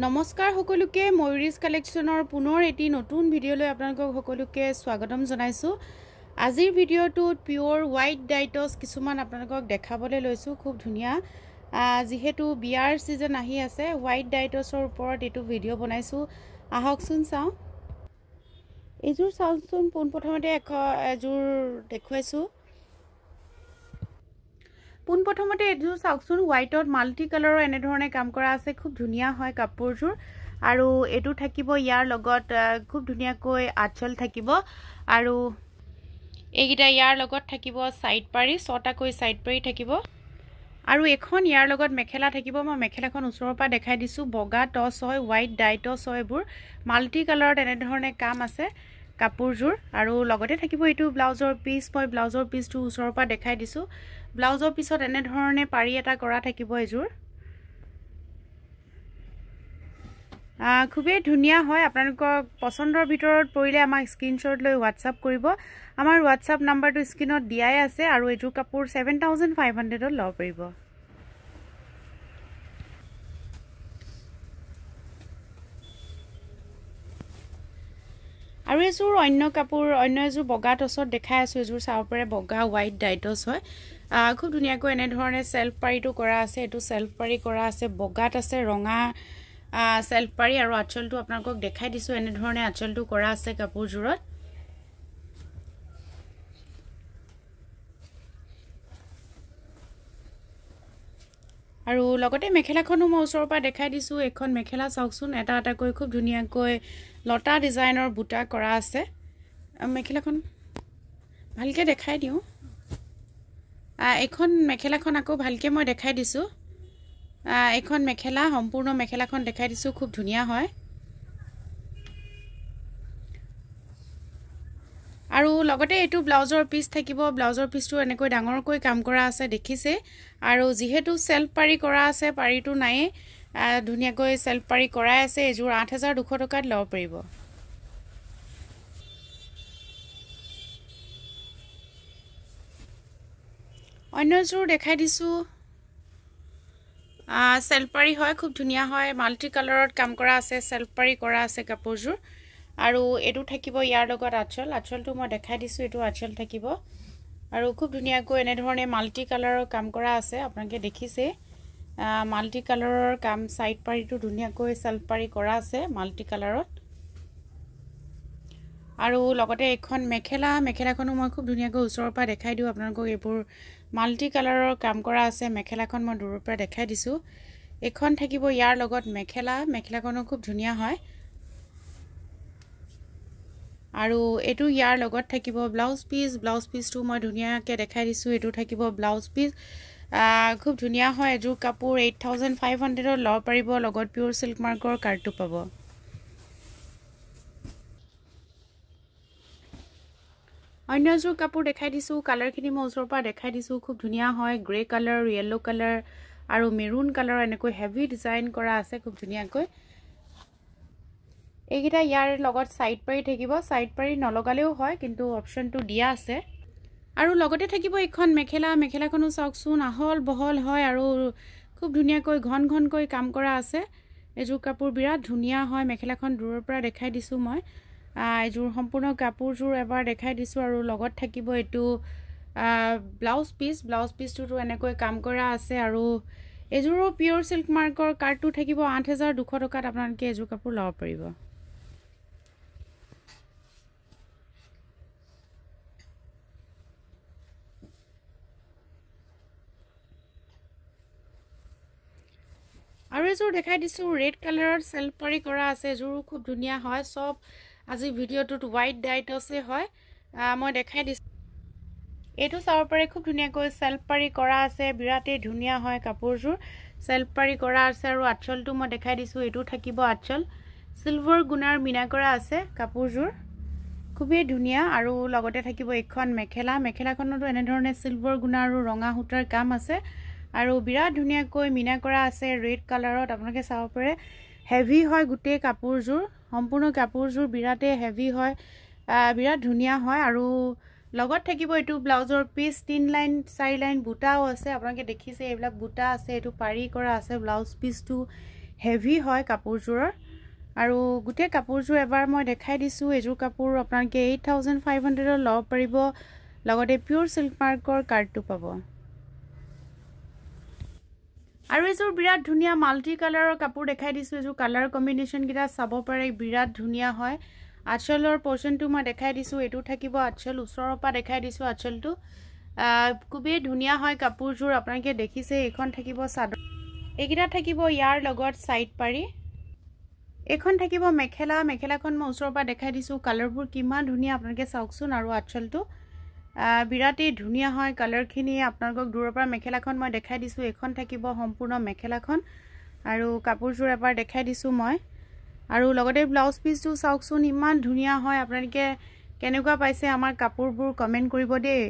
নমস্কাৰ সকলোকে ময়ূৰীজ কালেকশ্যনৰ পুনৰ এটি নতুন ভিডিঅ'লৈ আপোনালোকক সকলোকে স্বাগতম জনাইছো। আজিৰ ভিডিঅ'টোত পিওৰ হোৱাইট ডাইটছ কিছুমান আপোনালোকক দেখাবলৈ লৈছো। খুব ধুনীয়া যেহেতু বিয়াৰ সিজন আহি আছে হোৱাইট ডাইটছৰ ওপৰত এটো ভিডিঅ' বনাইছো। আহকচোন চাও। এজোৰ চাওচোন পোনপ্ৰথমতে এজোৰ দেখুৱাইছো। পোনপ্ৰথমতে এজোৰ চাওকচোন হোৱাইটত মাল্টি কালাৰৰ এনে ধৰণে কাম কৰা আছে। খুব ধুনীয়া হয় কাপোৰজোৰ আৰু এটো থাকিব ইয়াৰ লগত খুব ধুনীয়াকৈ আঁচল থাকিব আৰু এইগিটা ইয়াৰ লগত থাকিব সাইড পাৰি 6টাকৈ সাইড পাৰি থাকিব আৰু এখন ইয়াৰ লগত মেখেলা থাকিব। মই মেখেলাখন ওচৰৰ পৰা দেখাই দিছো। বগা টছ হয় হোৱাইট ডাইটছ হয় এবোৰ মাল্টি কালাৰত এনে ধৰণে কাম আছে কাপোৰজোৰ আৰু লগতে থাকিব এটো ব্লাউজৰ পিস। মই ব্লাউজৰ পিসটো ওচৰৰ পৰা দেখাই দিছো। ব্লাউজৰ পিছত এনে ধৰণে পাৰি এটা কৰা থাকিব এজোৰ। খুবেই ধুনীয়া হয়। আপোনালোকক পছন্দৰ ভিতৰত পৰিলে আমাক স্ক্ৰিনশ্বট লৈ WhatsApp কৰিব। আমাৰ WhatsApp নাম্বাৰটো স্ক্ৰিনত দিয়াই আছে আৰু এজোৰ কাপোৰ 7500 ত লব পাৰিব। আৰু এজোৰ অন্য কাপোৰ অন্য এজোৰ বগা টছত দেখাই আছো। এজোৰ চাও পৰে বগা হোৱাইট ডাইটছ হয়। খুব ধুনীয়াকৈ এনে ধৰণে সেলফ পাৰিটো কৰা আছে। এটো সেলফ পাৰি কৰা আছে বগাত আছে ৰঙা সেলফ পাৰি আৰু আঁচলটো আপোনালোকক দেখাই দিছো। এনে ধৰণে আঁচলটো কৰা আছে কাপোৰজোৰত। আৰু লগতে মেখেলাখনো মই ওচৰৰ পৰা দেখাই দিছো। এখন মেখেলা চাওকচোন এটা এটাকৈ খুব ধুনীয়াকৈ লতা ডিজাইনৰ বুটা কৰা আছে। মেখেলাখন ভালকে দেখাই দিও। এখন মেখেলাখন আকৌ ভালকে মই দেখাই দিছো। এখন মেখেলা সম্পূৰ্ণ মেখেলাখন দেখাই দিছো। খুব ধুনীয়া হয় আৰু লগতে এটো ব্লাউজৰ পিস থাকিব। ব্লাউজৰ পিসটো এনেকৈ ডাঙৰকৈ কাম কৰা আছে দেখিছে আৰু যেহেতু সেলফ পাৰি কৰা আছে পাৰিটো নাই ধুনীয়াকৈ সেলফ পাৰি কৰাই আছে। এজোৰ 8200 টকাত লব পাৰিব। অন্যজোৰ দেখাই দিছো। সেলফ পাৰি হয় খুব ধুনীয়া হয়। মাল্টি কালাৰত কাম কৰা আছে সেলফ পাৰি কৰা আছে কাপোৰজোৰ আৰু এটো থাকিব ইয়াৰ লগত আঁচল। আঁচলটো মই দেখাই দিছো। এটো আঁচল থাকিব আৰু খুব ধুনীয়াকৈ এনে ধৰণে মাল্টি কালাৰৰ কাম কৰা আছে। আপোনালোকে দেখিছে মাল্টি কালাৰৰ কাম সাইড পাৰিটো ধুনীয়াকৈ সেলফ পাৰি কৰা আছে মাল্টি কালাৰত আৰু লগতে এখন মেখেলাখনো মই খুব ধুনীয়াকৈ ওচৰৰ পৰা দেখাই দিও। আপোনালোকক এবোৰ মাল্টি কালাৰৰ কাম কৰা আছে। মেখেলাখন মই দূৰৰ পৰা দেখাই দিছো। এখন থাকিব ইয়াৰ লগত মেখেলাখনো খুব ধুনীয়া হয় আৰু এটো ইয়াৰ লগত থাকিব ব্লাউজ পিসটো মই ধুনীয়াকৈ দেখাই দিছো। এটো থাকিব ব্লাউজ পিস খুব ধুনীয়া হয়। এজোৰ কাপোৰ 8500 ত লব পাৰিব। লগত পিওৰ সিল্ক মাৰ্কৰ কাৰ্ডটো পাব। অন্য এজোৰ কাপোৰ দেখাই দিছো। কালাৰখিনি মই ওচৰৰ পৰা দেখাই দিছো। খুব ধুনীয়া হয় গ্ৰে কালাৰ ইয়েলো কালাৰ আৰু মেৰুন কালাৰ এনেকৈ হেভি ডিজাইন কৰা আছে খুব ধুনীয়াকৈ। এইগিটা ইয়াৰ লগত সাইড পাৰি থাকিব। সাইড পাৰি নলগালেও হয় কিন্তু অপচনটো দিয়া আছে আৰু লগতে থাকিব এখন মেখেলাখনো চাওকচোন আহল বহল হয় আৰু খুব ধুনীয়াকৈ ঘনকৈ কাম কৰা আছে। এজোৰ কাপোৰ বিৰাট ধুনীয়া হয়। মেখেলাখন দূৰৰ পৰা দেখাই দিছো। মই এজোৰ সম্পূৰ্ণ কাপোৰজোৰ এবাৰ দেখাই দিছো আৰু লগত থাকিব এটো ব্লাউজ পিসটো এনেকৈ কাম কৰা আছে আৰু এজোৰ পিওৰ সিল্ক মাৰ্কৰ কাৰ্ডটো থাকিব 8200 টকাত আপোনালোকে এজোৰ কাপোৰ লব পাৰিব। আৰু এজোৰ দেখাই দিছো ৰেড কালাৰৰ সেলফ পাৰি কৰা আছে। এজোৰ খুব ধুনীয়া হয়। সব আজি ভিডিঅ'টোত হোৱাইট ডাইটছে হয়। মই দেখাই দিছো। এটো চাও পৰে খুব ধুনীয়াকৈ সেলফ পাৰি কৰা আছে। বিৰাটেই ধুনীয়া হয় কাপোৰজোৰ সেলফ পাৰি কৰা আছে আৰু আঁচলটো মই দেখাই দিছো। এটো থাকিব আঁচল সিলভাৰ গুণাৰ মিনা কৰা আছে কাপোৰজোৰ খুবেই ধুনীয়া আৰু লগতে থাকিব এখন মেখেলাখনতো এনে ধৰণে সিলভাৰ গুণা আৰু ৰঙা সূতাৰ কাম আছে আৰু বিৰাট ধুনীয়াকৈ মিনা কৰা আছে ৰেড কালাৰত। আপোনালোকে চাও পৰে হেভি হয় গোটেই কাপোৰজোৰ। সম্পূৰ্ণ কাপোৰজোৰ বিৰাটেই হেভি হয় বিৰাট ধুনীয়া হয় আৰু লগত থাকিব এটো ব্লাউজৰ পিস 3 লাইন 4 লাইন বুটাও আছে। আপোনালোকে দেখিছে এইবিলাক বুটা আছে। এটো পাৰি কৰা আছে ব্লাউজ পিসটো হেভি হয় কাপোৰযোৰৰ আৰু গোটেই কাপোৰযোৰ এবাৰ মই দেখাই দিছোঁ এযোৰ কাপোৰ আপোনালোকে 8500 ল'ব পাৰিব লগতে পিওৰ সিল্ক মাৰ্কৰ কাৰ্ডটো পাব আৰু এযোৰ বিৰাট ধুনীয়া মাল্টি কালাৰৰ কাপোৰ দেখাই দিছোঁ এযোৰ কালাৰ কম্বিনেশ্যন কিটা চাব পাৰে বিৰাট ধুনীয়া হয় আঁচলৰ পোৰ্শনটো মই দেখাই দিছোঁ এটো থাকিব আঁচল ওচৰৰ পৰা দেখাই দিছোঁ আঁচলটো খুবেই ধুনীয়া হয় কাপোৰযোৰ আপোনালোকে দেখিছে এখন থাকিব চাদৰ এইকিটা থাকিব ইয়াৰ লগত সাইড পাৰি এখন থাকিব মেখেলাখন মই ওচৰৰ পৰা দেখাই দিছোঁ কালাৰবোৰ কিমান ধুনীয়া আপোনালোকে চাওকচোন আৰু আঁচলটো বিৰাটেই ধুনীয়া হয় কালাৰখিনি আপোনালোকক দূৰৰ পৰা মেখেলাখন মই দেখাই দিছোঁ এখন থাকিব সম্পূৰ্ণ মেখেলাখন আৰু কাপোৰযোৰ এবাৰ দেখাই দিছোঁ মই আৰু লগতে ব্লাউজ পিসটো চাওকচোন ইমান ধুনীয়া হয় আপোনালোকে কেনেকুৱা পাইছে আমাৰ কাপোৰবোৰ কমেন্ট কৰিব দেই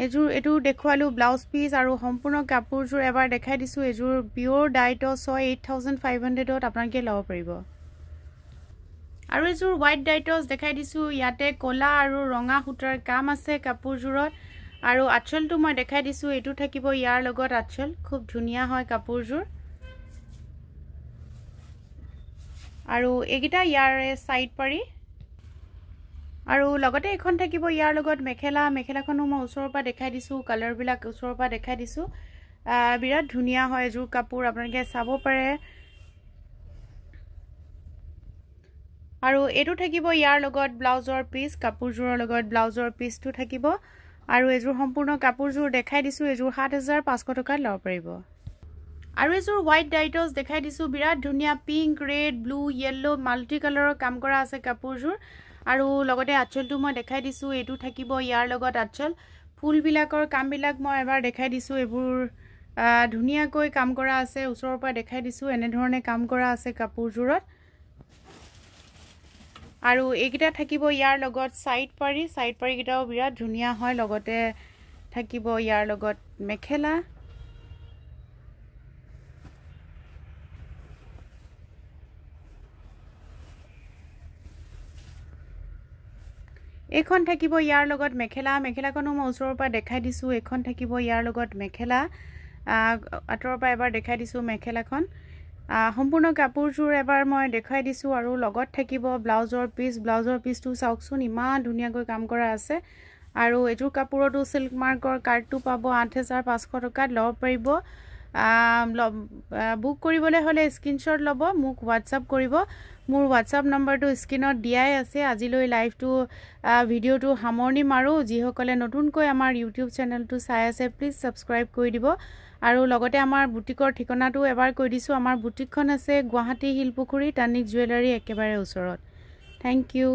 এযোৰ এটো দেখুৱালো ব্লাউজ পিস আৰু সম্পূৰ্ণ কাপোৰযোৰ এবাৰ দেখাই দিছোঁ এযোৰ পিওৰ ডাইটছ 8500 ত আপোনালোকে ল'ব পাৰিব আৰু এযোৰ হোৱাইট ডাইটছ দেখাই দিছোঁ ইয়াতে কলা আৰু ৰঙা সূতাৰ কাম আছে কাপোৰযোৰত আৰু আঁচলটো মই দেখাই দিছোঁ এটো থাকিব ইয়াৰ লগত আঁচল খুব ধুনীয়া হয় কাপোৰযোৰ আৰু এগিটা ইয়াৰে সাইড পাৰি আৰু লগতে এখন থাকিব ইয়াৰ লগত মেখেলাখনো মই ওচৰৰ পৰা দেখাই দিছোঁ কালাৰ বিলাক ওচৰৰ পৰা দেখাই দিছোঁ বিৰাট ধুনীয়া হয় এযোৰ কাপোৰ আপোনালোকে চাব পাৰে আৰু এটো থাকিব ইয়াৰ লগত ব্লাউজৰ পিস কাপোৰযোৰৰ লগত ব্লাউজৰ পিসটো থাকিব আৰু এযোৰ সম্পূৰ্ণ কাপোৰযোৰ দেখাই দিছোঁ এযোৰ 7500 টকাত ল'ব পাৰিব আৰু এযোৰ হোৱাইট ডাইটছ দেখাই দিছোঁ বিৰাট ধুনীয়া pink red blue yellow multi কালাৰৰ কাম কৰা আছে কাপোৰযোৰ আৰু লগতে আঁচলটো মই দেখাই দিছোঁ এটো থাকিব ইয়াৰ লগত আঁচল ফুলবিলাকৰ কামবিলাক মই এবাৰ দেখাই দিছোঁ এবোৰ ধুনীয়াকৈ কাম কৰা আছে ওচৰৰ পৰা দেখাই দিছোঁ এনে ধৰণে কাম কৰা আছে কাপোৰযোৰত আৰু এইকিটা থাকিব ইয়াৰ লগত সাইড পাৰি কিটাও বিৰাট ধুনীয়া হয় লগতে থাকিব ইয়াৰ লগত মেখেলা এখন থাকিব ইয়াৰ লগত মেখেলাখনো মই ওচৰৰ পৰা দেখাই দিছোঁ এখন থাকিব ইয়াৰ লগত মেখেলা আঁতৰৰ পৰা এবাৰ দেখাই দিছোঁ মেখেলাখন সম্পূৰ্ণ কাপোৰযোৰ এবাৰ মই দেখাই দিছোঁ আৰু লগত থাকিব ব্লাউজৰ পিসটো চাওকচোন ইমান ধুনীয়াকৈ কাম কৰা আছে আৰু এযোৰ কাপোৰটো সিল্ক মাৰ্কৰ কাৰ্ডটো পাব 8500 টকাত ল'ব পাৰিব বুক কৰিবলৈ হলে স্ক্ৰিনশ্বট ল'ব মোক WhatsApp কৰিব মোৰ WhatsApp নম্বৰটো স্ক্ৰিনত দিয়াই আছে আজিলৈ লাইভটো ভিডিওটো সামৰণি মাৰো যিসকলে নতুনকৈ আমাৰ YouTube চেনেলটো চাই আছে প্লিজ সাবস্ক্ৰাইব কৰি দিব আৰু লগতে আমাৰ বুটিকৰ ঠিকনাটো এবাৰ কৈ দিছোঁ আমাৰ বুটিকখন আছে গুৱাহাটী হিলপুখুৰী টানিক জুৱেলাৰী একেবাৰে ওচৰত থ্যাংক ইউ